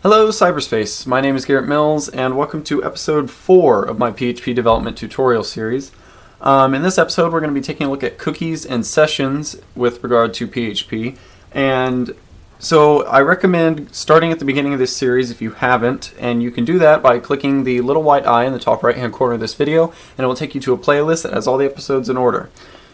Hello cyberspace, my name is Garrett Mills and welcome to episode 4 of my PHP development tutorial series. In this episode we're going to be taking a look at cookies and sessions with regard to PHP, and so I recommend starting at the beginning of this series if you haven't, and you can do that by clicking the little white eye in the top right hand corner of this video and it will take you to a playlist that has all the episodes in order.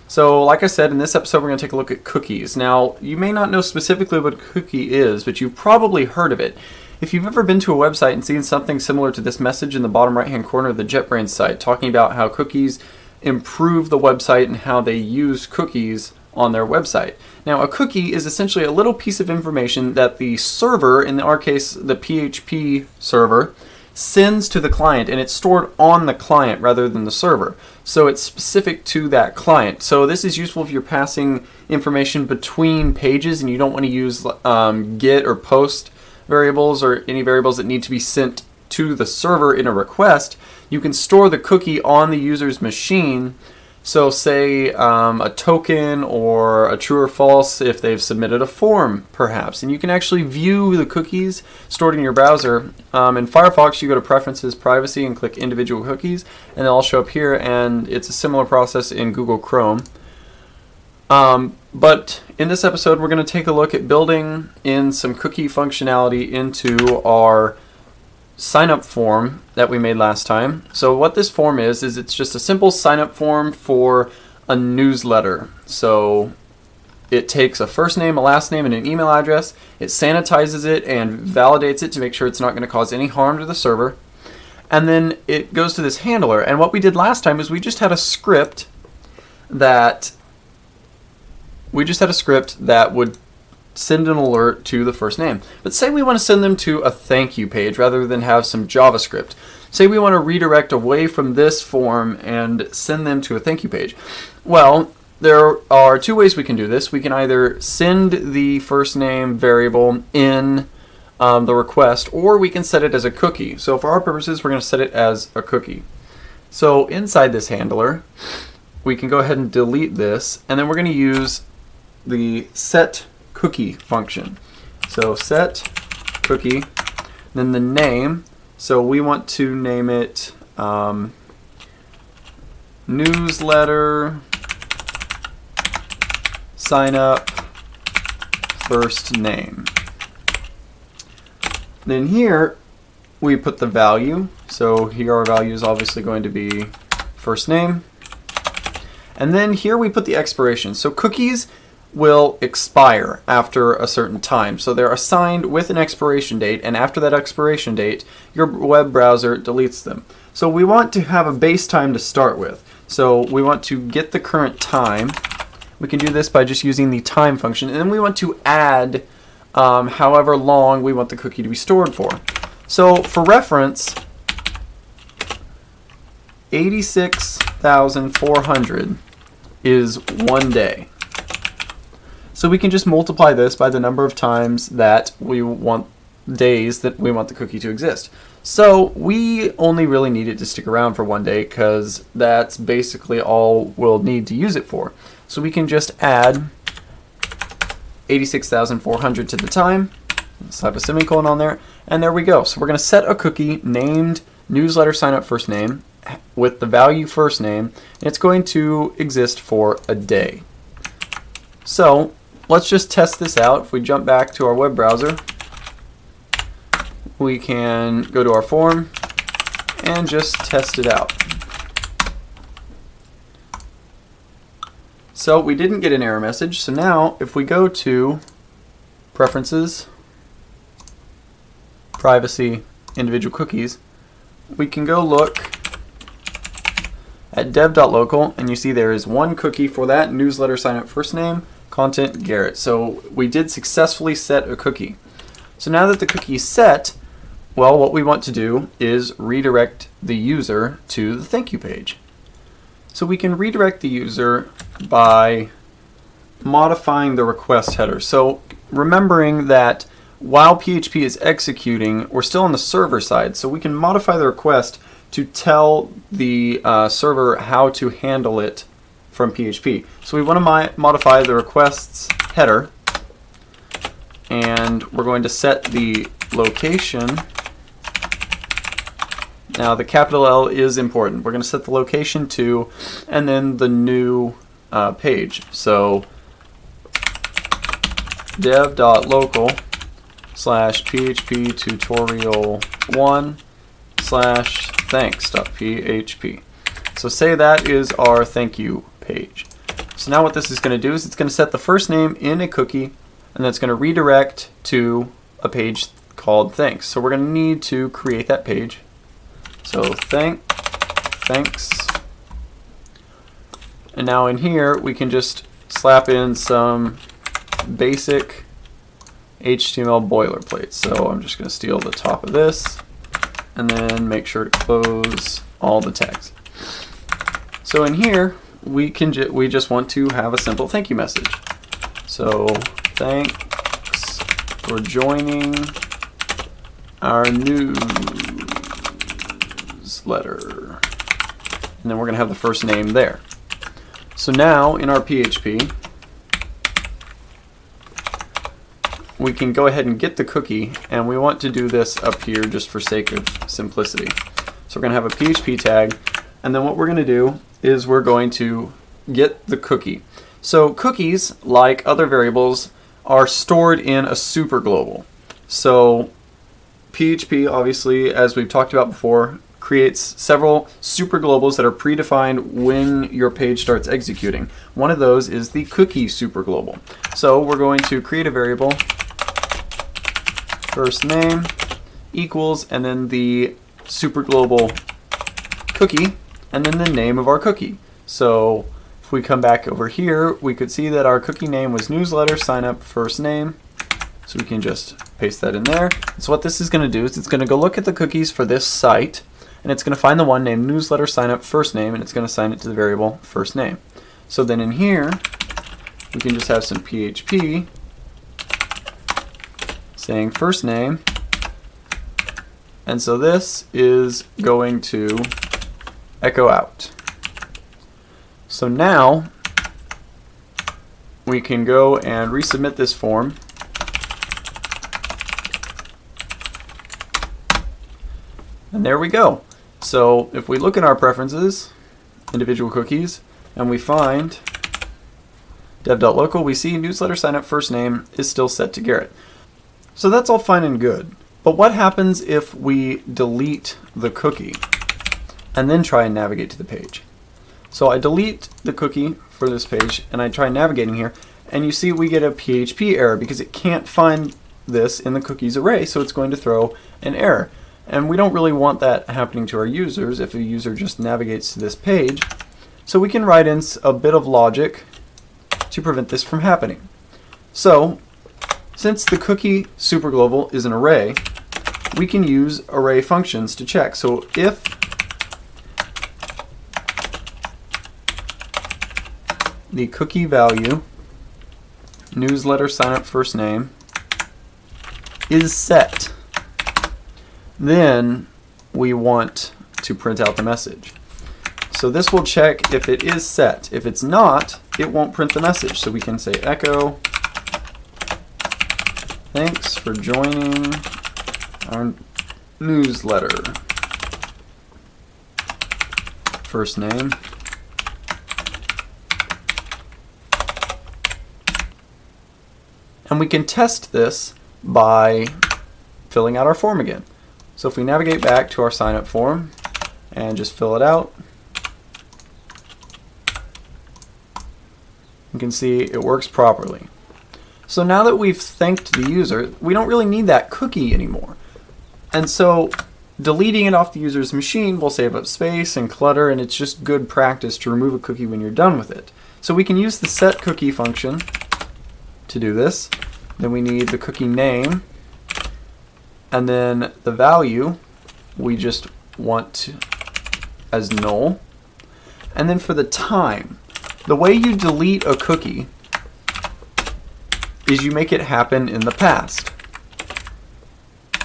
So like I said, in this episode we're going to take a look at cookies. Now you may not know specifically what a cookie is, but you've probably heard of it. If you've ever been to a website and seen something similar to this message in the bottom right hand corner of the JetBrains site talking about how cookies improve the website and how they use cookies on their website. Now a cookie is essentially a little piece of information that the server, in our case the PHP server, sends to the client, and it's stored on the client rather than the server. So it's specific to that client. So this is useful if you're passing information between pages and you don't want to use get or post variables or any variables that need to be sent to the server in a request. You can store the cookie on the user's machine. So say a token or a true or false if they've submitted a form perhaps, and you can actually view the cookies stored in your browser. In Firefox you go to Preferences, Privacy, and click Individual Cookies, and they'll all show up here, and it's a similar process in Google Chrome. But in this episode we're going to take a look at building in some cookie functionality into our sign up form that we made last time. So what this form is it's just a simple sign up form for a newsletter. So it takes a first name, a last name, and an email address. It sanitizes it and validates it to make sure it's not going to cause any harm to the server. And then it goes to this handler. And what we did last time is we just had a script that would send an alert to the first name. But say we want to send them to a thank you page rather than have some JavaScript. Say we want to redirect away from this form and send them to a thank you page. Well, there are two ways we can do this. We can either send the first name variable in the request, or we can set it as a cookie. So for our purposes, we're going to set it as a cookie. So inside this handler, we can go ahead and delete this, and then we're going to use the set cookie function. So set cookie, then the name. So we want to name it newsletter sign up first name. Then here we put the value. So here our value is obviously going to be first name. And then here we put the expiration. So cookies will expire after a certain time. So they're assigned with an expiration date, and after that expiration date, your web browser deletes them. So we want to have a base time to start with. So we want to get the current time. We can do this by just using the time function, and then we want to add however long we want the cookie to be stored for. So for reference, 86,400 is 1 day. So we can just multiply this by the number of times that we want days that we want the cookie to exist. So we only really need it to stick around for 1 day because that's basically all we'll need to use it for. So we can just add 86,400 to the time. Let's have a semicolon on there, and there we go. So we're going to set a cookie named newsletter sign up first name with the value first name, and it's going to exist for a day. So let's just test this out. If we jump back to our web browser, we can go to our form and just test it out. So we didn't get an error message. So now if we go to Preferences, Privacy, Individual Cookies, we can go look at dev.local, and you see there is one cookie for that newsletter sign up first name, content Garrett. So we did successfully set a cookie. So now that the cookie is set, well, what we want to do is redirect the user to the thank you page. So we can redirect the user by modifying the request header. So remembering that while PHP is executing, we're still on the server side, so we can modify the request to tell the server how to handle it from PHP. So we want to modify the requests header, and we're going to set the location. Now the capital L is important. We're going to set the location to, and then the new page. So dev.local/php tutorial1/thanks.php. So say that is our thank you page. So now what this is going to do is it's going to set the first name in a cookie, and that's going to redirect to a page called thanks. So we're going to need to create that page. So thanks. And now in here we can just slap in some basic HTML boilerplate. So I'm just going to steal the top of this and then make sure to close all the tags. So in here we just want to have a simple thank you message. So thanks for joining our newsletter. And then we're going to have the first name there. So now in our PHP, we can go ahead and get the cookie, and we want to do this up here just for sake of simplicity. So we're going to have a PHP tag, and then what we're going to do is we're going to get the cookie. So cookies, like other variables, are stored in a superglobal. So PHP, obviously, as we've talked about before, creates several superglobals that are predefined when your page starts executing. One of those is the cookie superglobal. So we're going to create a variable, first name equals, and then the superglobal cookie, and then the name of our cookie. So if we come back over here, we could see that our cookie name was newsletter sign up first name. So we can just paste that in there. So what this is going to do is it's going to go look at the cookies for this site, and it's going to find the one named newsletter sign up first name, and it's going to assign it to the variable first name. So then in here, we can just have some PHP saying first name, and so this is going to echo out. So now we can go and resubmit this form. And there we go. So if we look at our preferences, individual cookies, and we find dev.local, we see newsletter signup first name is still set to Garrett. So that's all fine and good. But what happens if we delete the cookie and then try and navigate to the page? So I delete the cookie for this page and I try navigating here, and you see we get a PHP error because it can't find this in the cookies array, so it's going to throw an error. And we don't really want that happening to our users if a user just navigates to this page. So we can write in a bit of logic to prevent this from happening. So since the cookie superglobal is an array, we can use array functions to check. So if the cookie value newsletter signup first name is set, then we want to print out the message. So this will check if it is set. If it's not, it won't print the message. So we can say echo, thanks for joining our newsletter, first name. And we can test this by filling out our form again. So if we navigate back to our sign up form and just fill it out, you can see it works properly. So now that we've thanked the user, we don't really need that cookie anymore. And so deleting it off the user's machine will save up space and clutter, and it's just good practice to remove a cookie when you're done with it. So we can use the setCookie function to do this. Then we need the cookie name, and then the value we just want as null. And then for the time, the way you delete a cookie is you make it happen in the past.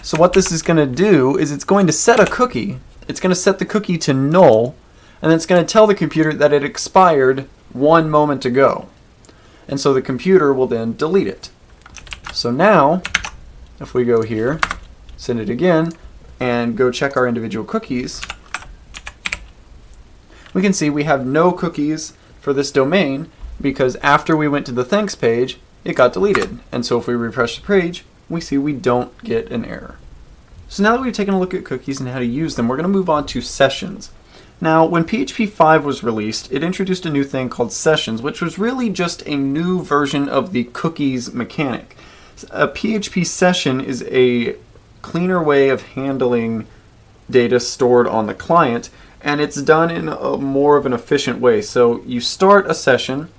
So what this is going to do is it's going to set a cookie. It's going to set the cookie to null, and then it's going to tell the computer that it expired 1 moment ago. And so the computer will then delete it. So now, if we go here send it again, and go check our individual cookies, we can see we have no cookies for this domain because after we went to the thanks page, it got deleted. And so if we refresh the page, we see we don't get an error. So now that we've taken a look at cookies and how to use them, we're going to move on to sessions. Now, when PHP 5 was released, it introduced a new thing called sessions, which was really just a new version of the cookies mechanic. A PHP session is a cleaner way of handling data stored on the client, and it's done in a more of an efficient way. So you start a session,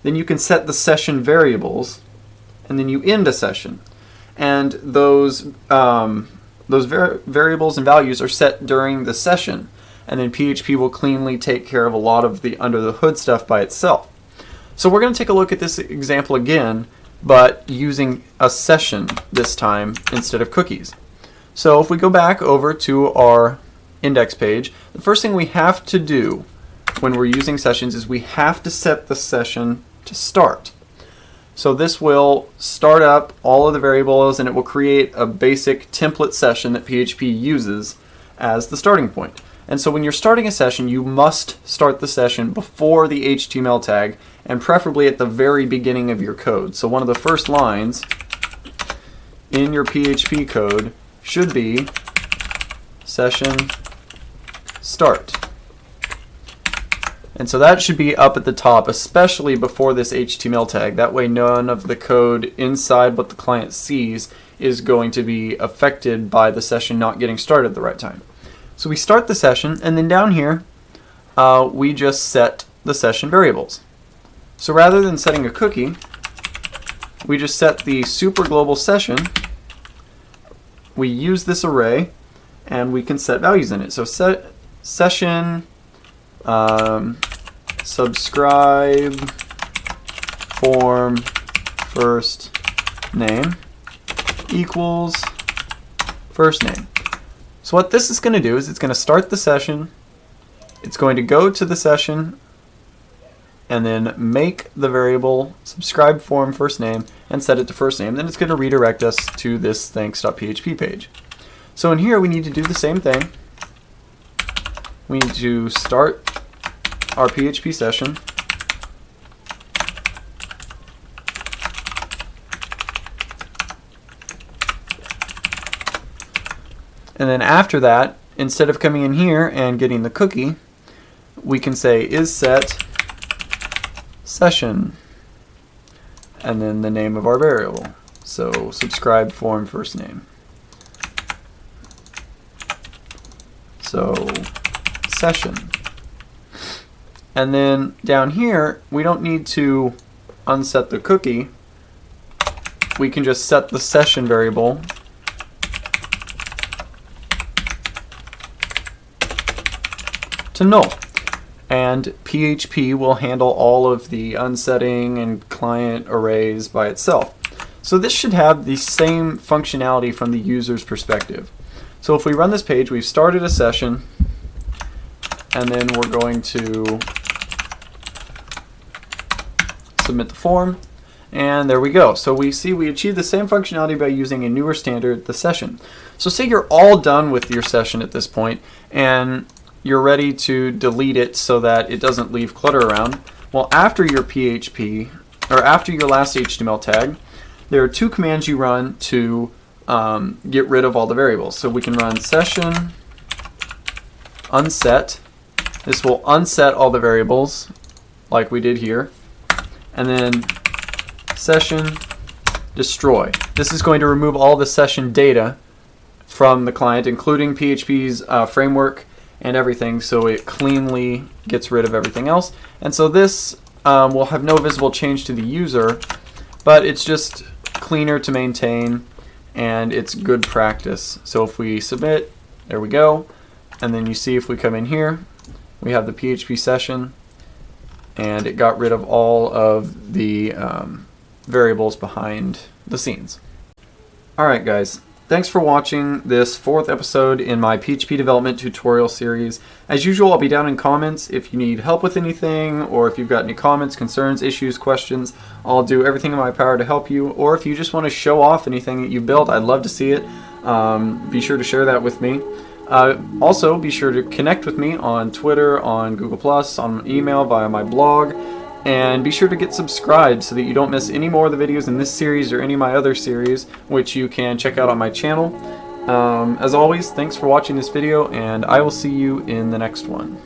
then you can set the session variables, and then you end a session. And those variables and values are set during the session, and then PHP will cleanly take care of a lot of the under the hood stuff by itself. So we're going to take a look at this example again, but using a session this time instead of cookies. So if we go back over to our index page, the first thing we have to do when we're using sessions is we have to set the session to start. So this will start up all of the variables and it will create a basic template session that PHP uses as the starting point. And so when you're starting a session, you must start the session before the HTML tag and preferably at the very beginning of your code. So one of the first lines in your PHP code should be session start. And so that should be up at the top, especially before this HTML tag. That way none of the code inside what the client sees is going to be affected by the session not getting started at the right time. So we start the session, and then down here we just set the session variables. So rather than setting a cookie, we just set the Superglobal session. We use this array and we can set values in it. So set session subscribe form first name equals first name. So what this is going to do is it's going to start the session, it's going to go to the session, and then make the variable subscribe form first name and set it to first name. Then it's going to redirect us to this thanks.php page. So in here we need to do the same thing. We need to start our PHP session. And then after that, instead of coming in here and getting the cookie, we can say is set session and then the name of our variable. So subscribe form first name. So session. And then down here, we don't need to unset the cookie. We can just set the session variable to null. And PHP will handle all of the unsetting and client arrays by itself. So this should have the same functionality from the user's perspective. So if we run this page, we've started a session, and then we're going to submit the form, and there we go. So we see we achieved the same functionality by using a newer standard, the session. So say you're all done with your session at this point, and you're ready to delete it so that it doesn't leave clutter around. Well, after your PHP, or after your last HTML tag, there are two commands you run to get rid of all the variables. So we can run session unset. This will unset all the variables like we did here. And then session destroy. This is going to remove all the session data from the client, including PHP's framework and everything, so it cleanly gets rid of everything else. And so this will have no visible change to the user, but it's just cleaner to maintain and it's good practice. So if we submit, there we go, and then you see if we come in here, we have the PHP session and it got rid of all of the variables behind the scenes. Alright guys, thanks for watching this fourth episode in my PHP development tutorial series. As usual, I'll be down in comments if you need help with anything, or if you've got any comments, concerns, issues, questions. I'll do everything in my power to help you, or if you just want to show off anything that you built, I'd love to see it. Be sure to share that with me. Also, be sure to connect with me on Twitter, on Google+, on email, via my blog, and be sure to get subscribed so that you don't miss any more of the videos in this series or any of my other series, which you can check out on my channel. As always, thanks for watching this video, and I will see you in the next one.